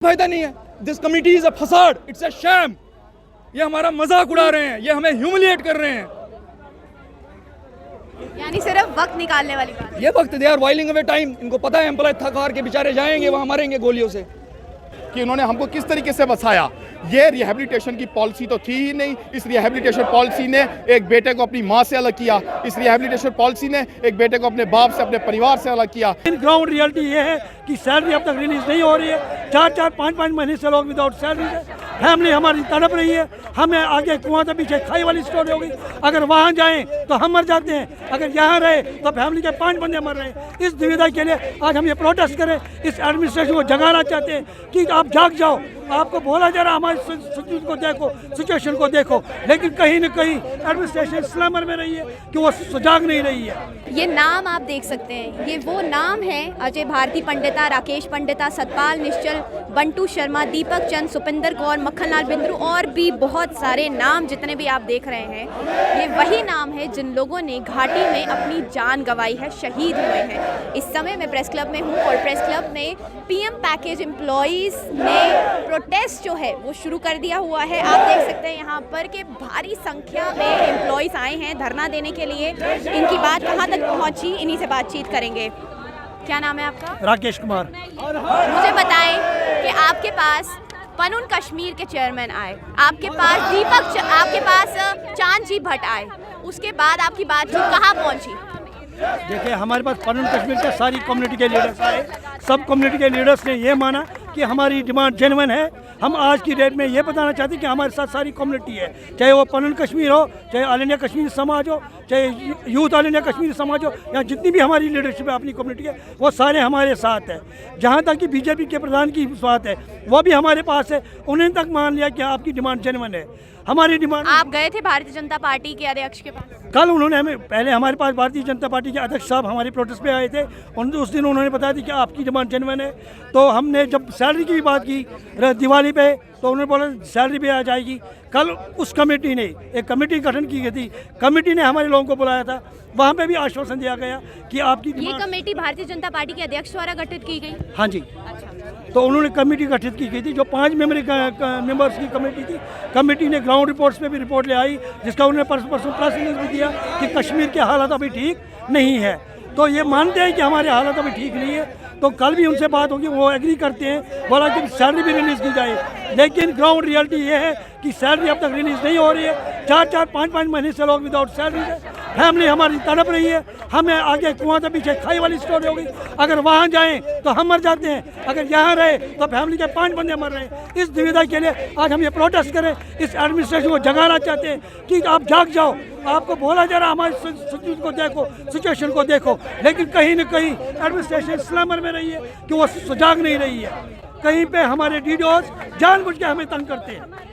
फायदा नहीं है। This committee is a facade, it's a sham. ये हमारा मजाक उड़ा रहे हैं, ये हमें ह्यूमिलिएट कर रहे हैं। यानी सिर्फ वक्त निकालने वाली बात। ये वक्त they are whiling away time. इनको पता है एम्प्लॉय थक हार के बेचारे जाएंगे वहाँ मरेंगे गोलियों से। कि उन्होंने हमको किस तरीके से बसाया। ये रिहैबिलिटेशन की पॉलिसी तो थी ही नहीं। इस रिहैबिलिटेशन पॉलिसी ने एक बेटे को अपनी माँ से अलग किया। इस रिहैबिलिटेशन पॉलिसी ने एक बेटे को अपने बाप से, अपने परिवार से अलग किया। ग्राउंड रियलिटी ये है कि सैलरी अब तक रिलीज नहीं हो रही है। 4-4, 5-5 महीने से लोग विदाउट सैलरी है। फैमिली हमारी तड़प रही है। हमें आगे कुआं से पीछे खाई वाली स्टोरी होगी। अगर वहाँ जाएं तो हम मर जाते हैं, अगर यहाँ रहे तो फैमिली के 5 बंदे मर रहे हैं। इस दुविधा के लिए आज हम ये प्रोटेस्ट करें, इस एडमिनिस्ट्रेशन को जगाना चाहते हैं कि आप जाग जाओ। आपको बोला जा रहा हमारी सिचुएशन को देखो, सिचुएशन को देखो, लेकिन कहीं न कहीं एडमिनिस्ट्रेशन स्लैमर में रही है कि वो जाग नहीं रही है। ये नाम आप देख सकते हैं, ये वो नाम है अजय भारती पंडिता, राकेश पंडिता, सतपाल निश्चल, बंटू शर्मा, दीपक चंद, सुपिंदर कौर, मक्खनलाल बिंद्रू और भी बहुत सारे नाम जितने भी आप देख रहे हैं, ये वही नाम है जिन लोगों ने घाटी में अपनी जान गंवाई है, शहीद हुए हैं। इस समय मैं प्रेस क्लब में हूँ और प्रेस क्लब में पीएम पैकेज एम्प्लॉयज़ ने प्रोटेस्ट जो है वो शुरू कर दिया हुआ है। आप देख सकते हैं यहाँ पर कि भारी संख्या में एम्प्लॉयज़ आए हैं धरना देने के लिए। इनकी बात कहाँ तक पहुँची, इन्हीं से बातचीत करेंगे। क्या नाम है आपका? राकेश कुमार। मुझे बताएं कि आपके पास पनून कश्मीर के चेयरमैन आए, आपके पास चांद जी भट्ट आए, उसके बाद आपकी बातचीत कहाँ पहुँची? देखिए, हमारे पास पनून कश्मीर के सारी कम्युनिटी के लीडर्स आए। सब कम्युनिटी के लीडर्स ने ये माना कि हमारी डिमांड जेन्युइन है। हम आज की डेट में ये बताना चाहते हैं कि हमारे साथ सारी कम्युनिटी है, चाहे वो पनून कश्मीर हो, चाहे ऑल इंडिया कश्मीर समाज हो, चाहे यूथ ऑल इंडिया कश्मीर समाज हो, या जितनी भी हमारी लीडरशिप है अपनी कम्युनिटी है, वो सारे हमारे साथ है। जहाँ तक कि बीजेपी के प्रधान की बात है, वो भी हमारे पास है। उन्हें तक मान लिया कि आपकी डिमांड जेन्युइन है। हमारी डिमांड। आप गए थे भारतीय जनता पार्टी के अध्यक्ष के पास? कल उन्होंने हमें, पहले हमारे पास भारतीय जनता पार्टी के अध्यक्ष साहब हमारे प्रोटेस्ट पे आए थे। उस दिन उन्होंने बताया था कि आपकी डिमांड जेन्युइन है। तो हमने जब सैलरी की भी बात की दिवाली पे, तो उन्होंने बोला सैलरी भी आ जाएगी। कल उस कमेटी ने एक कमेटी गठन की गई थी, कमेटी ने हमारे लोगों को बुलाया था, वहाँ पे भी आश्वासन दिया गया कि आपकी ये कमेटी भारतीय जनता पार्टी के अध्यक्ष द्वारा गठित की गई? हाँ जी। तो उन्होंने कमेटी गठित की गई थी जो 5 मेंबर्स की कमेटी थी। कमेटी ने ग्राउंड रिपोर्ट्स पे भी रिपोर्ट ले आई, जिसका उन्होंने परसों प्रेस रिलीज भी दिया कि कश्मीर के हालात अभी ठीक नहीं है। तो ये मानते हैं कि हमारे हालात अभी ठीक नहीं है। तो कल भी उनसे बात होगी, वो एग्री करते हैं, बोला कि सैलरी भी रिलीज़ की जाए। लेकिन ग्राउंड रियलिटी ये है कि सैलरी अब तक रिलीज़ नहीं हो रही है। 4-4, 5-5 महीने से लोग विदाउट सैलरी है। फैमिली हमारी तड़प रही है। हमें आगे कुआं से पीछे खाई वाली स्टोरी होगी। अगर वहाँ जाएं तो हम मर जाते हैं, अगर यहाँ रहे तो फैमिली के 5 बंदे मर रहे हैं। इस दुविधा के लिए आज हम ये प्रोटेस्ट करें, इस एडमिनिस्ट्रेशन को जगाना चाहते हैं कि आप जाग जाओ। आपको बोला जा रहा हमारी सिचुएशन को देखो, लेकिन कहीं न कहीं एडमिनिस्ट्रेशन स्लैमर में रही है कि वो जाग नहीं रही है। कहीं पे हमारे डीडोस जानबूझ के हमें तंग करते हैं।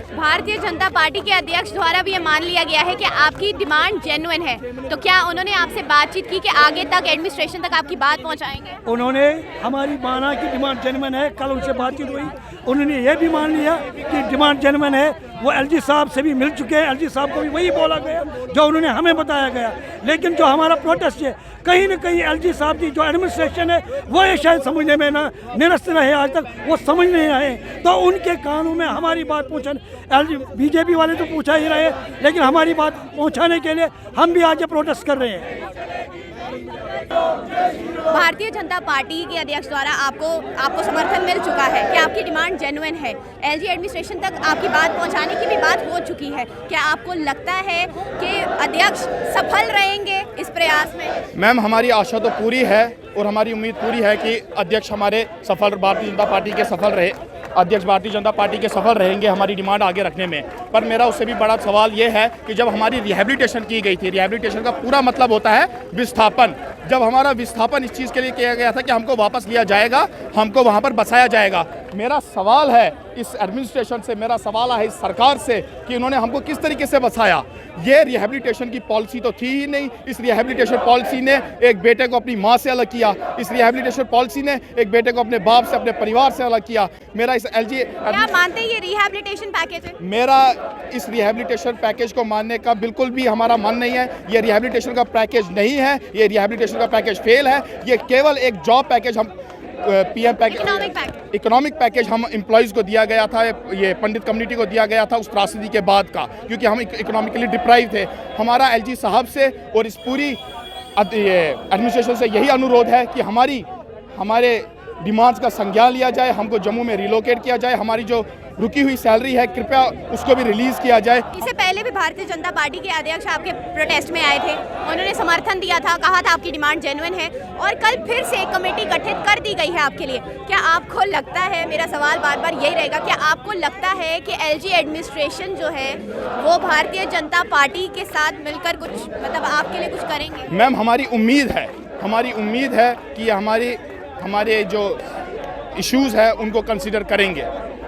भारतीय जनता पार्टी के अध्यक्ष द्वारा भी ये मान लिया गया है कि आपकी डिमांड जेन्युइन है। तो क्या उन्होंने आपसे बातचीत की कि आगे तक एडमिनिस्ट्रेशन तक आपकी बात पहुंचाएंगे? उन्होंने हमारी माना कि डिमांड जेन्युइन है। कल उनसे बातचीत हुई, उन्होंने ये भी मान लिया कि डिमांड जेन्युइन है। वो एलजी साहब से भी मिल चुके हैं। एलजी साहब को भी वही बोला गया जो उन्होंने हमें बताया गया। लेकिन जो हमारा प्रोटेस्ट है, कहीं न कहीं एलजी साहब की जो एडमिनिस्ट्रेशन है वो ये शायद समझने में ना निरस्त रहे, आज तक वो समझ नहीं रहे। तो उनके कानों में हमारी बात पहुँचाने, बीजेपी वाले तो पूछा ही रहे, लेकिन हमारी बात पहुँचाने के लिए हम भी आज प्रोटेस्ट कर रहे हैं। भारतीय जनता पार्टी के अध्यक्ष द्वारा आपको समर्थन मिल चुका है कि आपकी डिमांड जेन्युइन है। एलजी एडमिनिस्ट्रेशन तक आपकी बात पहुंचाने की भी बात हो चुकी है। क्या आपको लगता है कि अध्यक्ष सफल रहेंगे इस प्रयास में? मैम, हमारी आशा तो पूरी है और हमारी उम्मीद पूरी है कि अध्यक्ष हमारे सफल, भारतीय जनता पार्टी के सफल रहे, अध्यक्ष भारतीय जनता पार्टी के सफल रहेंगे हमारी डिमांड आगे रखने में। पर मेरा उससे भी बड़ा सवाल ये है कि जब हमारी रिहैबिलिटेशन की गई थी, रिहैबिलिटेशन का पूरा मतलब होता है विस्थापन। जब हमारा विस्थापन इस चीज़ के लिए किया गया था कि हमको वापस लिया जाएगा, हमको वहाँ पर बसाया जाएगा। मेरा सवाल है इस एडमिनिस्ट्रेशन से, मेरा सवाल है इस सरकार से कि उन्होंने हमको किस तरीके से बसाया। ये रिहैबिलिटेशन की पॉलिसी तो थी ही नहीं। इस रिहैबिलिटेशन पॉलिसी ने एक बेटे को अपनी माँ से अलग किया। इस रिहैबिलिटेशन पॉलिसी ने एक बेटे को अपने बाप से, अपने परिवार से अलग किया। मेरा इस एलजी, क्या मानते हैं ये रिहैबिलिटेशन पैकेज है? मेरा इस रिहैबिलिटेशन पैकेज को मानने का बिल्कुल भी हमारा मन नहीं है। ये रिहैबिलिटेशन का पैकेज नहीं है, ये रिहैबिलिटेशन का पैकेज फेल है। ये केवल एक जॉब पैकेज हम PM इकोनॉमिक पैकेज हम एम्प्लॉयज़ को दिया गया था, ये पंडित कम्युनिटी को दिया गया था उस त्रासदी के बाद का, क्योंकि हम इकोनॉमिकली डिप्राइव थे। हमारा LG साहब से और इस पूरी एडमिनिस्ट्रेशन से यही अनुरोध है कि हमारे डिमांड्स का संज्ञान लिया जाए, हमको जम्मू में रिलोकेट किया जाए, हमारी जो रुकी हुई सैलरी है कृपया उसको भी रिलीज़ किया जाए। इससे पहले भी भारतीय जनता पार्टी के अध्यक्ष आपके प्रोटेस्ट में आए थे, उन्होंने समर्थन दिया था, कहा था आपकी डिमांड जेन्युइन है, और कल फिर से एक कमेटी गठित कर दी गई है आपके लिए। क्या आपको लगता है, मेरा सवाल बार बार यही रहेगा, क्या आपको लगता है कि LG एडमिनिस्ट्रेशन जो है वो भारतीय जनता पार्टी के साथ मिलकर कुछ मतलब आपके लिए कुछ करेंगे? मैम हमारी उम्मीद है कि हमारे जो इश्यूज़ है उनको कंसिडर करेंगे,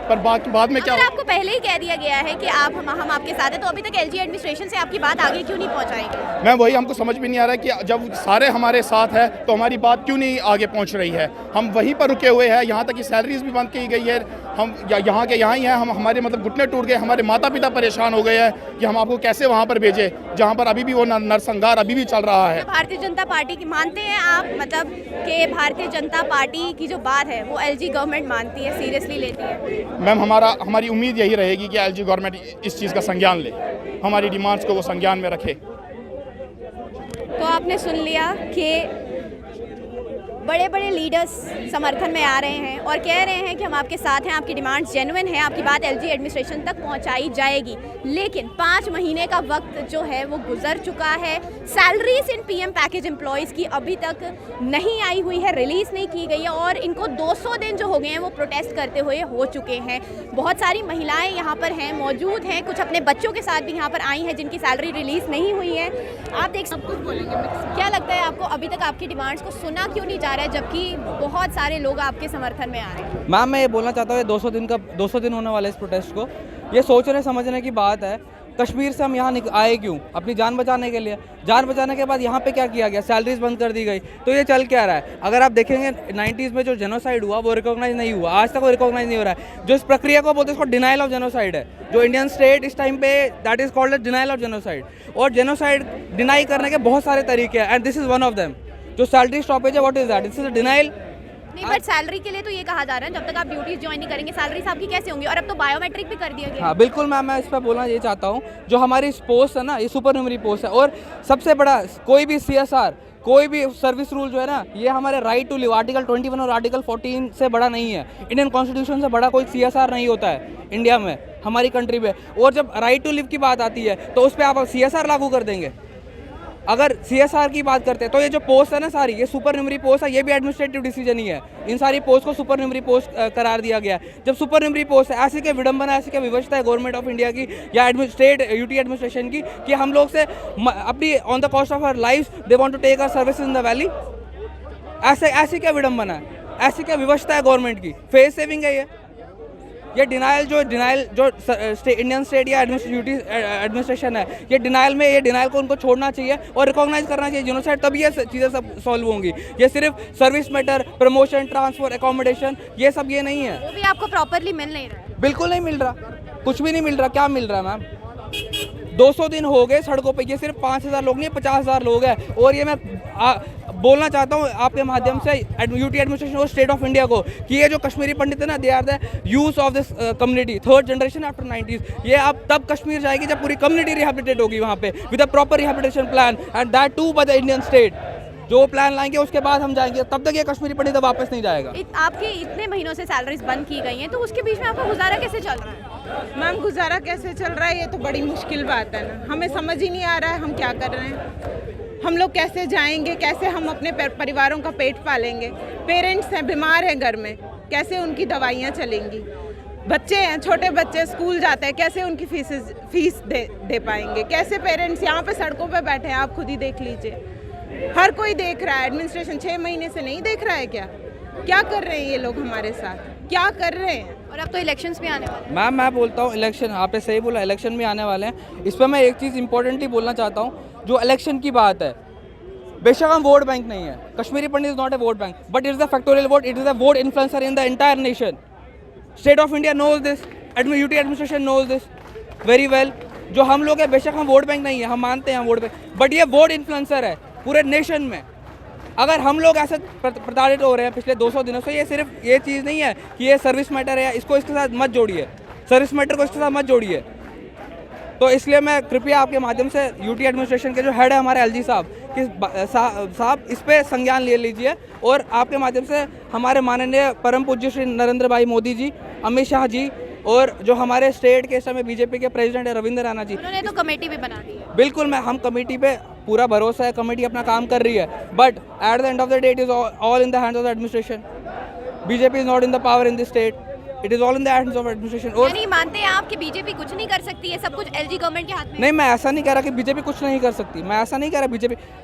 पर बाद में क्या अगर आपको पहले ही कह दिया गया है कि हम आपके साथ हैं, तो अभी तक LG एडमिनिस्ट्रेशन से आपकी बात आगे क्यों नहीं पहुंचाएंगे? मैं वही हमको समझ भी नहीं आ रहा है कि जब सारे हमारे साथ है तो हमारी बात क्यों नहीं आगे पहुंच रही है। हम वहीं पर रुके हुए हैं, यहाँ तक कि सैलरीज भी बंद की गई है, हम यहाँ के यहाँ ही हैं, हमारे मतलब घुटने टूट गए, हमारे माता पिता परेशान हो गए हैं कि हम आपको कैसे वहाँ पर भेजें जहाँ पर अभी भी वो नरसंहार अभी भी चल रहा है। भारतीय जनता पार्टी की मानते हैं आप, मतलब कि भारतीय जनता पार्टी की जो बात है वो LG गवर्नमेंट मानती है, सीरियसली लेती है? मैम हमारी उम्मीद यही रहेगी कि LG गवर्नमेंट इस चीज़ का संज्ञान ले, हमारी डिमांड्स को वो संज्ञान में रखे। तो आपने सुन लिया कि बड़े बड़े लीडर्स समर्थन में आ रहे हैं और कह रहे हैं कि हम आपके साथ हैं, आपकी डिमांड्स जेन्युइन है, आपकी बात LG एडमिनिस्ट्रेशन तक पहुंचाई जाएगी। लेकिन 5 महीने का वक्त जो है वो गुजर चुका है, सैलरीज इन PM पैकेज एम्प्लॉयज़ की अभी तक नहीं आई हुई है, रिलीज़ नहीं की गई है, और इनको 200 दिन जो हो गए हैं वो प्रोटेस्ट करते हुए हो चुके हैं। बहुत सारी महिलाएं यहाँ पर हैं, मौजूद हैं, कुछ अपने बच्चों के साथ भी यहाँ पर आई हैं जिनकी सैलरी रिलीज़ नहीं हुई है। आप देख सब कुछ बोलेंगे, क्या लगता है आपको अभी तक आपकी डिमांड्स को सुना क्यों नहीं जा रहा है, जबकि बहुत सारे लोग आपके समर्थन में आ रहे हैं? मैम मैं ये बोलना चाहता हूँ, 200 दिन होने वाले इस प्रोटेस्ट को, ये सोचने समझने की बात है। कश्मीर से हम यहाँ आए क्यों? अपनी जान बचाने के लिए। जान बचाने के बाद यहाँ पे क्या किया गया? सैलरीज बंद कर दी गई। तो ये चल क्या रहा है? अगर आप देखेंगे 90s में जो जेनोसाइड हुआ वो रिकॉग्नाइज नहीं हुआ, आज तक वो रिकॉग्नाइज नहीं हो रहा है। जो इस प्रक्रिया को बोलते हैं उसको डिनाइल ऑफ जेनोसाइड है, जो इंडियन स्टेट इस टाइम पे that is called denial of genocide. और जेनोसाइड डिनाई करने के बहुत सारे तरीके हैं and this is one of them. जो सैलरी स्टॉपेज है, what is that? This is denial. नहीं, बट सैलरी के लिए तो ये कहा जा रहा है जब तक आप ड्यूटीज ज्वाइन नहीं करेंगे सैलरीज आपकी कैसे होंगी? और अब तो बायोमेट्रिक भी कर दिया गया। हाँ बिल्कुल मैम, मैं इस पर बोलना ये चाहता हूँ, जो हमारी पोस्ट है ना, ये सुपर न्यूमरी पोस्ट है, और सबसे बड़ा कोई भी CSR, कोई भी सर्विस रूल जो है ना, ये हमारे राइट टू लिव आर्टिकल 21 और आर्टिकल 14 से बड़ा नहीं है। इंडियन कॉन्स्टिट्यूशन से बड़ा कोई CSR नहीं होता है इंडिया में, हमारी कंट्री में। और जब राइट टू लिव की बात आती है तो उस पर आप CSR लागू कर देंगे। अगर CSR की बात करते हैं तो ये जो पोस्ट है ना सारी, ये सुपर न्यूमरी पोस्ट है, ये भी एडमिनिस्ट्रेटिव डिसीजन ही है। इन सारी पोस्ट को सुपर न्यूमरी पोस्ट करार दिया गया। जब सुपर न्यूमरी पोस्ट है, ऐसी क्या विडंबना, ऐसी क्या विवशता है गवर्नमेंट ऑफ इंडिया की या स्टेट UT एडमिनिस्ट्रेशन की कि हम लोग से अपनी on the cost of our life they want to take our services in the valley. ऐसी क्या विडंबना है, ऐसी क्या विवशता है गवर्नमेंट की? फेस सेविंग है ये डिनाइल जो इंडियन स्टेट या एडमिनिस्ट्रेशन है, ये डिनाइल को उनको छोड़ना चाहिए और रिकॉग्नाइज करना चाहिए जेनोसाइड, तभी ये चीज़ें सब सॉल्व होंगी। ये सिर्फ service matter, promotion, transfer, accommodation, ये सब ये नहीं है। वो भी आपको प्रॉपरली मिल नहीं रहा है? बिल्कुल नहीं मिल रहा, कुछ भी नहीं मिल रहा। क्या मिल रहा है मैम? 200 दिन हो गए सड़कों पे, ये सिर्फ 5000 लोग नहीं, 50,000 लोग हैं। और ये मैं बोलना चाहता हूँ आपके माध्यम से UT एडमिनिस्ट्रेशन और स्टेट ऑफ इंडिया को कि ये जो कश्मीरी पंडित है ना, they are the youth of this community, 3rd generation after 90s। ये अब तब कश्मीर जाएगी जब पूरी कम्युनिटी रिहेबिलिटेट होगी वहाँ पे with a proper rehabilitation plan and that too by the Indian state. जो प्लान लाएंगे उसके बाद हम जाएंगे, तब तक ये कश्मीरी पंडित वापस नहीं जाएगा। आपके इतने महीनों से सैलरीज बंद की गई हैं, तो उसके बीच में आपका गुजारा कैसे चल रहा है? मैम गुजारा कैसे चल रहा है, ये तो बड़ी मुश्किल बात है ना। हमें समझ ही नहीं आ रहा है हम क्या कर रहे हैं, हम लोग कैसे जाएंगे, कैसे हम अपने परिवारों का पेट पालेंगे। पेरेंट्स हैं, बीमार हैं घर में, कैसे उनकी दवाइयाँ चलेंगी। बच्चे हैं, छोटे बच्चे स्कूल जाते हैं, कैसे उनकी फीस दे पाएंगे। कैसे पेरेंट्स यहाँ पे सड़कों पे बैठे हैं, आप खुद ही देख लीजिए। हर कोई देख रहा है, एडमिनिस्ट्रेशन 6 महीने से नहीं देख रहा है क्या कर रहे हैं ये लोग हमारे साथ, क्या कर रहे हैं? और अब तो इलेक्शंस भी आने वाले हैं। मैम मैं बोलता हूँ इलेक्शन, आपने सही बोला, इलेक्शन भी आने वाले हैं। इस पर मैं एक चीज़ इंपॉर्टेंटली बोलना चाहता हूँ, जो इलेक्शन की बात है, बेशक हम वोट बैंक नहीं है, Kashmiri Pandit is not a vote bank, but it is the factorial vote, it is the vote influencer in the entire nation. State of India knows this, UT administration knows this very well. जो हम लोग हैं, बेशक हम vote bank नहीं है, हम मानते हैं हम वोट बैंक, बट ये वोट इन्फ्लुएंसर है पूरे नेशन में। अगर हम लोग ऐसे प्रताड़ित हो रहे हैं पिछले 200 दिनों से, ये सिर्फ ये चीज़ नहीं है कि ये सर्विस मैटर है, इसको इसके साथ मत जोड़िए, सर्विस मैटर को इसके साथ मत जोड़िए। तो इसलिए मैं कृपया आपके माध्यम से यूटी एडमिनिस्ट्रेशन के जो हेड है हमारे एलजी साहब कि साहब इस पे संज्ञान ले लीजिए, और आपके माध्यम से हमारे माननीय परम पूज्य श्री नरेंद्र भाई मोदी जी, अमित शाह जी, और जो हमारे स्टेट के इस समय बीजेपी के प्रेसिडेंट है रविंद्र राणा जी, उन्होंने तो कमेटी भी बना दी है। बिल्कुल हम कमेटी पे पूरा भरोसा है, कमेटी अपना काम कर रही है, but at the end of the day it is all in the hands of the administration. BJP is not in the power in this state, it is all in the hands of administration. और यानी मानते हैं आप कि BJP कुछ नहीं कर सकती है, सब कुछ एलजी गवर्नमेंट के हाथ में? नहीं, मैं ऐसा नहीं कह रहा कि बीजेपी कुछ नहीं कर सकती, मैं ऐसा नहीं कह रहा।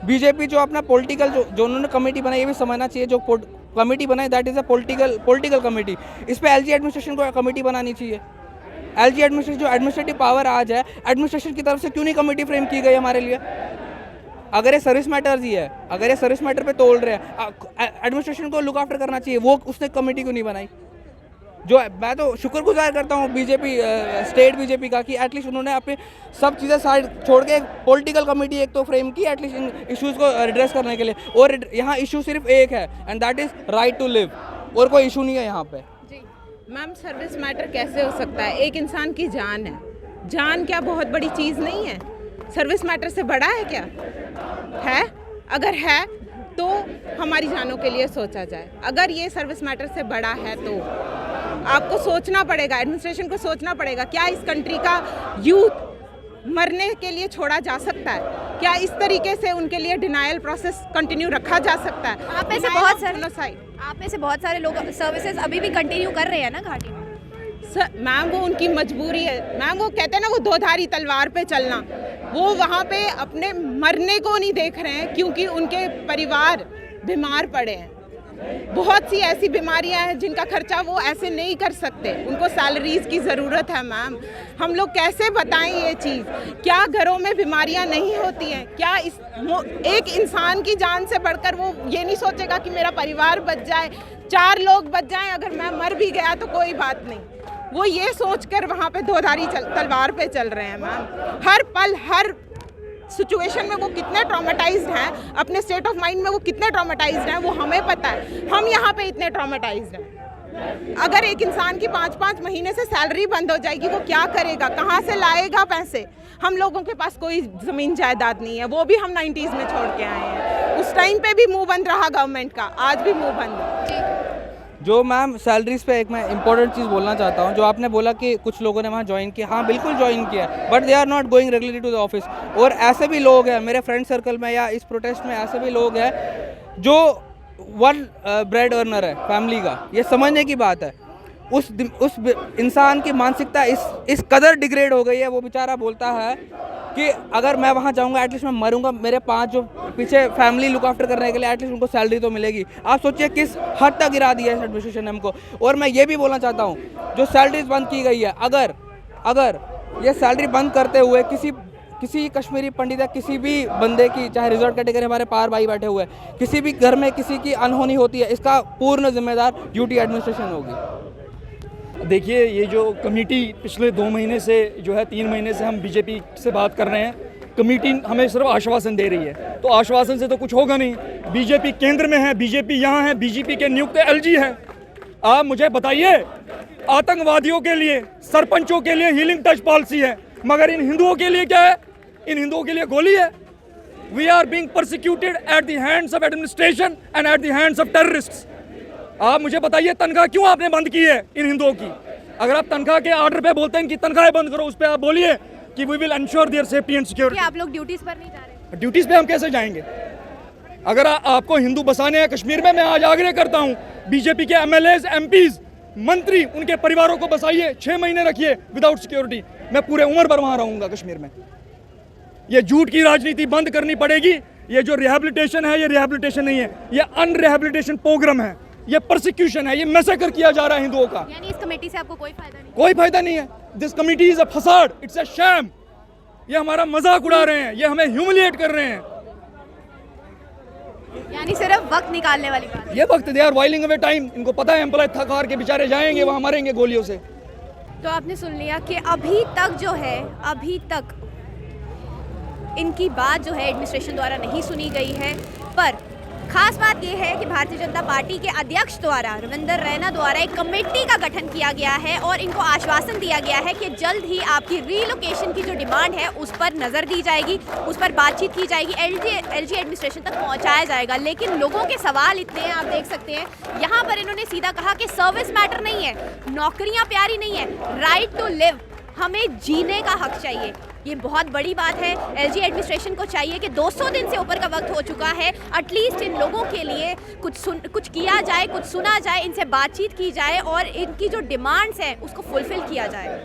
बीजेपी जो अपना पॉलिटिकल जो उन्होंने कमेटी बनाई, ये भी समझना चाहिए, जो कमेटी बनाई that is a political committee. इस पर एलजी एडमिनिस्ट्रेशन को कमेटी बनानी चाहिए। एलजी एडमिनिस्ट्रेशन जो एडमिनिस्ट्रेटिव पावर आज है, एडमिनिस्ट्रेशन की तरफ से क्यों नहीं कमेटी फ्रेम की गई हमारे लिए? अगर ये सर्विस मैटर्स ही है, अगर ये सर्विस मैटर पे तोल रहे हैं, एडमिनिस्ट्रेशन को लुक आफ्टर करना चाहिए, वो उसने कमेटी क्यों नहीं बनाई? जो मैं तो शुक्रगुजार करता हूँ बीजेपी, स्टेट बीजेपी का, कि एटलीस्ट उन्होंने अपनी सब चीज़ें साइड छोड़ के पॉलिटिकल कमेटी एक तो फ्रेम की एटलीस्ट इन इश्यूज़ को एड्रेस करने के लिए। और यहाँ इशू सिर्फ एक है, and that is right to live, और कोई इशू नहीं है यहाँ पे। मैम, सर्विस मैटर कैसे हो सकता है? एक इंसान की जान है, जान क्या बहुत बड़ी चीज़ नहीं है? सर्विस मैटर से बड़ा है क्या? है? अगर है तो हमारी जानों के लिए सोचा जाए। अगर ये सर्विस मैटर से बड़ा है तो आपको सोचना पड़ेगा, एडमिनिस्ट्रेशन को सोचना पड़ेगा, क्या इस कंट्री का यूथ मरने के लिए छोड़ा जा सकता है? क्या इस तरीके से उनके लिए डिनायल प्रोसेस कंटिन्यू रखा जा सकता है? आप में से बहुत सारे लोग सर्विसेज अभी भी कंटिन्यू कर रहे हैं ना घाटी में? मैम, वो उनकी मजबूरी है मैम। वो कहते हैं ना, वो दो-धारी तलवार पे चलना, वो वहाँ पे अपने मरने को नहीं देख रहे हैं क्योंकि उनके परिवार बीमार पड़े हैं। बहुत सी ऐसी बीमारियां हैं जिनका खर्चा वो ऐसे नहीं कर सकते, उनको सैलरीज की ज़रूरत है मैम। हम लोग कैसे बताएं ये चीज़? क्या घरों में बीमारियां नहीं होती हैं? क्या एक इंसान की जान से बढ़कर वो ये नहीं सोचेगा कि मेरा परिवार बच जाए, 4 लोग बच जाएं, अगर मैं मर भी गया तो कोई बात नहीं? वो ये सोचकर वहाँ पे दो-धारी तलवार पे चल रहे हैं मैम। हर पल, हर सिचुएशन में वो कितने ट्रॉमेटाइज्ड हैं, अपने स्टेट ऑफ माइंड में वो कितने ट्रॉमेटाइज्ड हैं, वो हमें पता है। हम यहाँ पे इतने ट्रॉमेटाइज्ड हैं। अगर एक इंसान की 5-5 महीने से सैलरी बंद हो जाएगी, वो क्या करेगा? कहाँ से लाएगा पैसे? हम लोगों के पास कोई ज़मीन जायदाद नहीं है, वो भी हम 90s में छोड़ के आए हैं। उस टाइम पे भी मुंह बंद रहा गवर्नमेंट का, आज भी मुंह बंद है। जो मैम सैलरीज पे एक मैं इंपॉर्टेंट चीज़ बोलना चाहता हूँ, जो आपने बोला कि कुछ लोगों ने वहाँ ज्वाइन किया, हाँ बिल्कुल ज्वाइन किया, but they are not going regularly to the office. और ऐसे भी लोग हैं मेरे फ्रेंड सर्कल में या इस प्रोटेस्ट में, ऐसे भी लोग हैं जो वन ब्रेड अर्नर है फैमिली का। ये समझने की बात है। उस इंसान की मानसिकता इस कदर डिग्रेड हो गई है, वो बेचारा बोलता है कि अगर मैं वहाँ जाऊँगा एटलीस्ट मैं मरूंगा, मेरे 5 जो पीछे फैमिली लुक आफ्टर करने के लिए एटलीस्ट उनको सैलरी तो मिलेगी। आप सोचिए किस हद तक गिरा दिया है एडमिनिस्ट्रेशन ने हमको। और मैं ये भी बोलना चाहता हूँ, जो सैलरीज बंद की गई है, अगर ये सैलरी बंद करते हुए किसी कश्मीरी पंडित या किसी भी बंदे की, चाहे रिजर्व कैटेगरी, हमारे पार भाई बैठे हुए, किसी भी घर में किसी की अनहोनी होती है, इसका पूर्ण जिम्मेदार यूटी एडमिनिस्ट्रेशन होगी। देखिए, ये जो कमेटी पिछले 2 महीने से जो है 3 महीने से हम बीजेपी से बात कर रहे हैं, कमेटी हमें सिर्फ आश्वासन दे रही है, तो आश्वासन से तो कुछ होगा नहीं। बीजेपी केंद्र में है, बीजेपी यहाँ है, बीजेपी के नियुक्त एलजी हैं। आप मुझे बताइए, आतंकवादियों के लिए, सरपंचों के लिए हीलिंग टच पॉलिसी है, मगर इन हिंदुओं के लिए क्या है? इन हिंदुओं के लिए गोली है। We are being persecuted at the hands of administration and at the hands of terrorists. आप मुझे बताइए, तनख्वाह क्यों आपने बंद की है इन हिंदुओं की? अगर आप तनख्वाह के ऑर्डर पे बोलते हैं कि तनख्वाहें बंद करो, उस पर आप बोलिए कि we will ensure their safety and security. आप लोग ड्यूटीज पर नहीं जा रहे? ड्यूटीज पे हम कैसे जाएंगे? अगर आपको हिंदू बसाने हैं कश्मीर में, मैं आज आग्रह करता हूँ, बीजेपी के एमएलएज, एमपीज, मंत्री, उनके परिवारों को बसाइए, 6 महीने रखिए विदाउट सिक्योरिटी। मैं पूरे उम्र भर वहाँ रहूँगा कश्मीर में। ये झूठ की राजनीति बंद करनी पड़ेगी। ये जो रिहैबिलिटेशन है, ये रिहैबिलिटेशन नहीं है, ये अनरिहैबिलिटेशन प्रोग्राम है, ये परसिक्यूशन है, ये मैसेकर किया जा रहा है हिंदुओं का। यानी इस कमेटी से आपको कोई फायदा नहीं? कोई फायदा नहीं है। This committee is a facade, it's a sham. ये हमारा मजाक उड़ा रहे हैं, ये हमें ह्यूमिलिएट कर रहे हैं। यानी सिर्फ वक्त निकालने वाली बात है। ये वक्त, they are whiling away time. इनको पता है एम्प्लॉय थक हार के बेचारे जाएंगे, वहां मरेंगे गोलियों से। तो आपने सुन लिया कि अभी तक जो है, अभी तक इनकी बात जो है एडमिनिस्ट्रेशन द्वारा नहीं सुनी गई है, पर खास बात यह है कि भारतीय जनता पार्टी के अध्यक्ष द्वारा, रविंदर रैना द्वारा एक कमेटी का गठन किया गया है और इनको आश्वासन दिया गया है कि जल्द ही आपकी रीलोकेशन की जो डिमांड है उस पर नज़र दी जाएगी, उस पर बातचीत की जाएगी, एलजी एडमिनिस्ट्रेशन तक पहुंचाया जाएगा। लेकिन लोगों के सवाल इतने हैं, आप देख सकते हैं यहाँ पर इन्होंने सीधा कहा कि सर्विस मैटर नहीं है, नौकरियाँ प्यारी नहीं है, राइट टू लिव, हमें जीने का हक चाहिए। ये बहुत बड़ी बात है। एलजी एडमिनिस्ट्रेशन को चाहिए कि 200 दिन से ऊपर का वक्त हो चुका है, एटलीस्ट इन लोगों के लिए कुछ किया जाए, कुछ सुना जाए, इनसे बातचीत की जाए और इनकी जो डिमांड्स हैं उसको फुलफिल किया जाए।